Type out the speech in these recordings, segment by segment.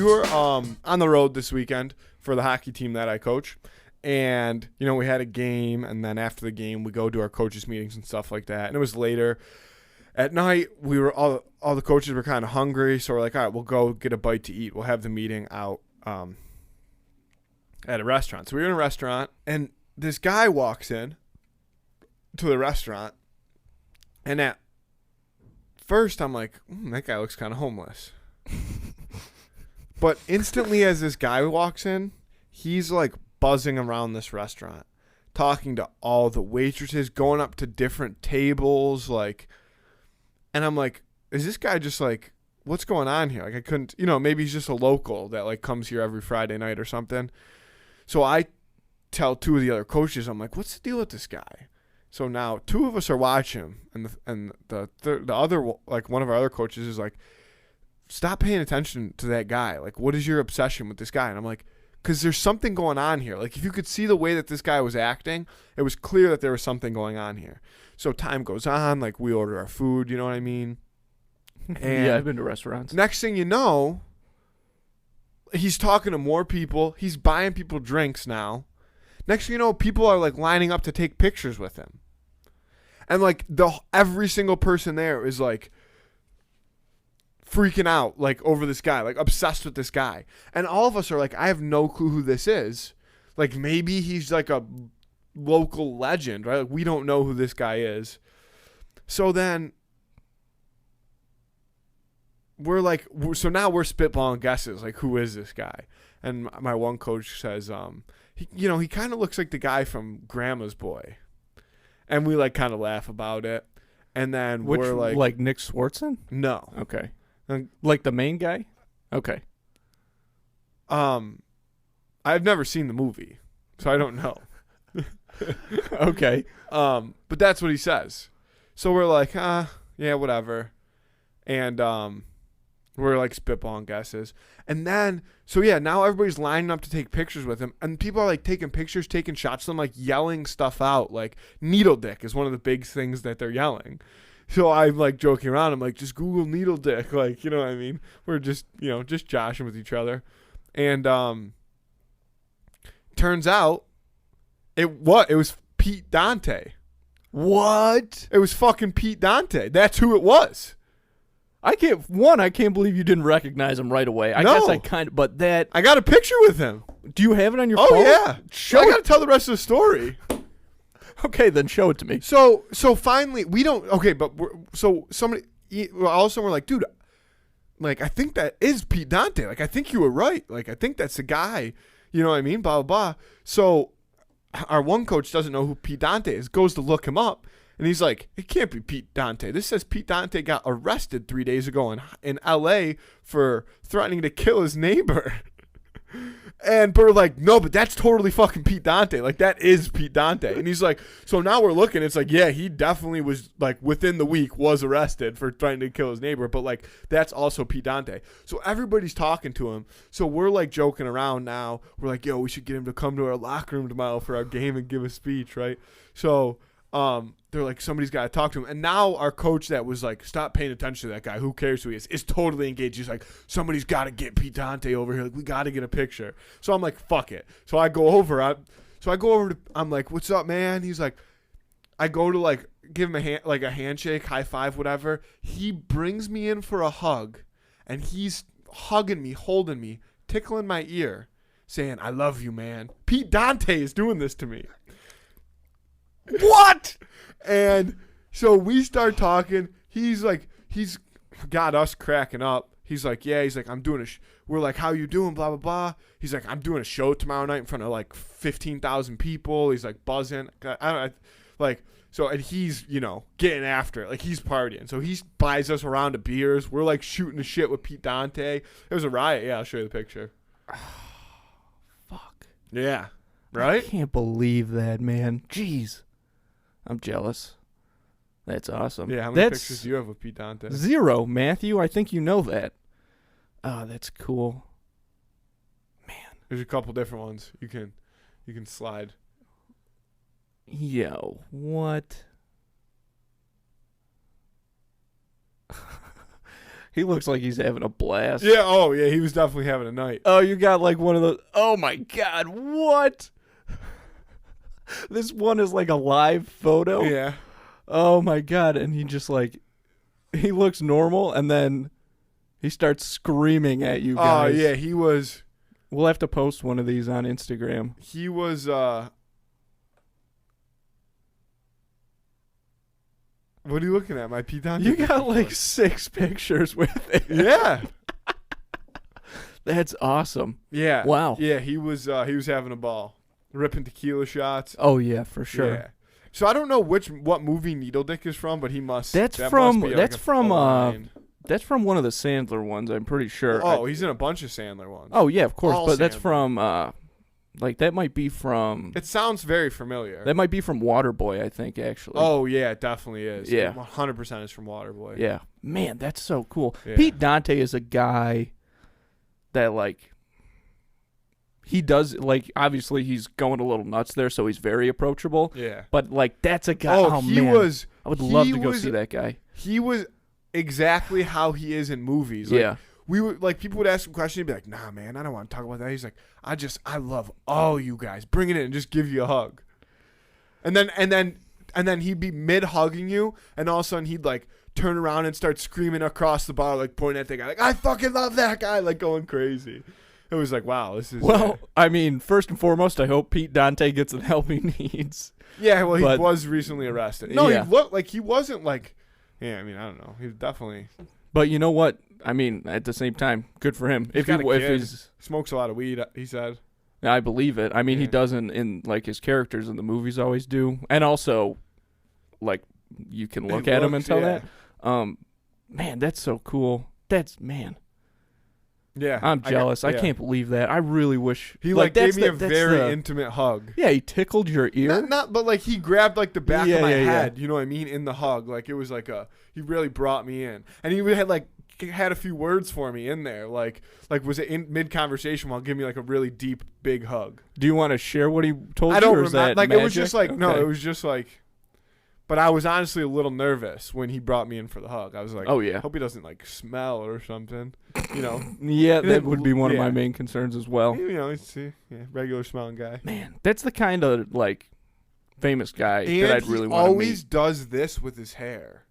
we were on the road this weekend for the hockey team that I coach. And, we had a game, and then after the game, we go to our coaches' meetings and stuff like that. And it was later. At night, we were all the coaches were kind of hungry, so we're like, all right, we'll go get a bite to eat. We'll have the meeting out at a restaurant. So we were in a restaurant, and this guy walks in to the restaurant, and at first I'm like, that guy looks kind of homeless. But instantly as this guy walks in, he's like buzzing around this restaurant, talking to all the waitresses, going up to different tables, and I'm like, is this guy just like, what's going on here? Like I couldn't, maybe he's just a local that like comes here every Friday night or something. So I tell two of the other coaches, I'm like, what's the deal with this guy? So now two of us are watching him, and the other, like one of our other coaches is like, stop paying attention to that guy. Like, what is your obsession with this guy? And I'm like, because there's something going on here. Like, if you could see the way that this guy was acting, it was clear that there was something going on here. So time goes on. Like, we order our food. You know what I mean? And yeah, I've been to restaurants. Next thing you know, he's talking to more people. He's buying people drinks now. Next thing you know, people are, like, lining up to take pictures with him. And, like, every single person there is, like, freaking out, like, over this guy, like, obsessed with this guy. And all of us are like, I have no clue who this is. Like, maybe he's, like, a local legend, right? Like, we don't know who this guy is. So then we're like, so now we're spitballing guesses, like, who is this guy? And my one coach says, he kind of looks like the guy from Grandma's Boy. And we, like, kind of laugh about it. And then we're like Nick Swartzen? No. Okay. Like the main guy? Okay. I've never seen the movie, so I don't know. Okay. But that's what he says. So we're like, yeah, whatever. And we're like spitballing guesses. And then, so yeah, now everybody's lining up to take pictures with him. And people are like taking pictures, taking shots of them, like yelling stuff out. Like needle dick is one of the big things that they're yelling. So I'm like joking around. I'm like, just Google needle dick. Like, you know what I mean? We're just, just joshing with each other. And turns out it was Pete Dante. What? It was fucking Pete Dante. That's who it was. I can't believe you didn't recognize him right away. I guess I kind of, but that. I got a picture with him. Do you have it on your phone? Oh, yeah. I got to tell the rest of the story. Okay, then show it to me. So finally, we don't, okay, but somebody, all of a sudden we're like, dude, like, I think that is Pete Dante. Like, I think you were right. Like, I think that's the guy. You know what I mean? Blah, blah, blah. So our one coach doesn't know who Pete Dante is, goes to look him up. And he's like, it can't be Pete Dante. This says Pete Dante got arrested 3 days ago in L.A. for threatening to kill his neighbor. And we're like, no, but that's totally fucking Pete Dante. Like, that is Pete Dante. And he's like, so now we're looking. It's like, yeah, he definitely was, like, within the week was arrested for trying to kill his neighbor. But, like, that's also Pete Dante. So everybody's talking to him. So we're, like, joking around now. We're like, yo, we should get him to come to our locker room tomorrow for our game and give a speech, right? So they're like, somebody's got to talk to him. And now our coach that was like, stop paying attention to that guy, who cares who he is totally engaged. He's like, somebody's got to get Pete Dante over here. Like, we got to get a picture. So I'm like, fuck it. So I go over. I'm like, what's up, man? He's like, I go to like give him a handshake, high five, whatever. He brings me in for a hug, and he's hugging me, holding me, tickling my ear, saying, I love you, man. Pete Dante is doing this to me. What? And so we start talking. He's got us cracking up. He's like, yeah. He's like, I'm doing we're like, how you doing? Blah, blah, blah. He's like, I'm doing a show tomorrow night in front of like 15,000 people. He's like buzzing. So, and he's, getting after it. Like, he's partying. So he buys us a round of beers. We're like shooting the shit with Pete Dante. It was a riot. Yeah, I'll show you the picture. Fuck. Yeah. Right? I can't believe that, man. Jeez. I'm jealous. That's awesome. Yeah, how many pictures do you have of Pete Dante? 0, Matthew. I think you know that. Oh, that's cool. Man. There's a couple different ones. You can slide. Yo, what? He looks like he's having a blast. Yeah. Oh, yeah. He was definitely having a night. Oh, you got like one of those. Oh my God, what? This one is like a live photo. Yeah. Oh my God, and he just like, he looks normal, and then he starts screaming at you guys. Oh, yeah. He was. We'll have to post one of these on Instagram. He was. What are you looking at? My Pete Dante? You got like 6 pictures with it. Yeah. That's awesome. Yeah. Wow. Yeah, he was having a ball. Ripping tequila shots. Oh yeah, for sure. Yeah. So I don't know what movie Needle Dick is from, but he must. That's that from must be that's like from a line. that's from one of the Sandler ones, I'm pretty sure. Oh, he's in a bunch of Sandler ones. Oh yeah, of course, All but that's Sandler. from like that might be from It sounds very familiar. that might be from Waterboy, I think actually. Oh yeah, it definitely is. Yeah. 100% is from Waterboy. Yeah. Man, that's so cool. Yeah. Pete Dante is a guy that like he does like obviously he's going a little nuts there, so he's very approachable. Yeah. But like that's a guy. Oh, man, I would love to go was- see that guy. He was exactly how he is in movies. Like, Yeah. We would like people would ask him questions. He'd be like, "Nah, man, I don't want to talk about that." He's like, I love all you guys. Bring it in and just give you a hug." And then he'd be mid hugging you, and all of a sudden he'd like turn around and start screaming across the bar, like pointing at the guy, like, "I fucking love that guy!" Like going crazy. It was like, wow, this is Well, I mean, first and foremost, I hope Pete Dante gets the help he needs. yeah. Well, he but- was recently arrested. No, Yeah. he looked like he wasn't like. Yeah, I mean, I don't know. He was definitely But you know what? I mean, at the same time, good for him. He's got a if kid. he's, smokes a lot of weed. He said. I believe it. I mean, he Yeah. doesn't in like his characters in the movies always do, and also, like you can look at him and looks, tell yeah. that. Man, that's so cool. That's man. Yeah, I'm jealous. I yeah. can't believe that. I really wish He like gave that's me a that's very the- intimate hug. Yeah, he tickled your ear. Not, but like he grabbed like the back Yeah, of my yeah, yeah. head. You know what I mean? In the hug, like it was like he really brought me in, and he had like had a few words for me in there, like was it in mid conversation while giving me like a really deep big hug. Do you want to share what he told I you? don't or is remember. that Like it was magic? just like no, Okay. it was just like. But I was honestly a little nervous when he brought me in for the hug. I was like, Oh yeah. hope he doesn't like smell or something. You know, Yeah, And that then- would be one of my yeah. main concerns as well. you know, he's regular smelling guy. Man, that's the kind of like famous guy And that I'd really want to always meet. does this with his hair,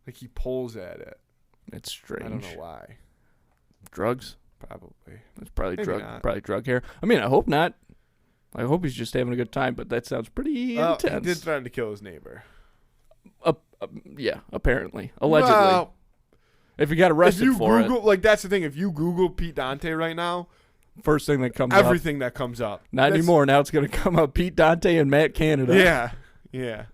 like he pulls at it. It's strange. I don't know why. Drugs? Probably. It's probably Maybe drug. not. Probably drug hair. I mean, I hope not. I hope he's just having a good time. But that sounds pretty He intense. did threaten to kill his neighbor. Yeah, apparently, allegedly. Well, if he got if arrested you for Google, like that's the thing. If you Google Pete Dante right now, it, first thing that comes up. everything that comes up. Not That's- anymore. Now it's going to come up. Pete Dante and Matt Canada. Yeah, yeah.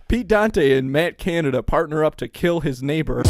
Pete Dante and Matt Canada partner up to kill his neighbor.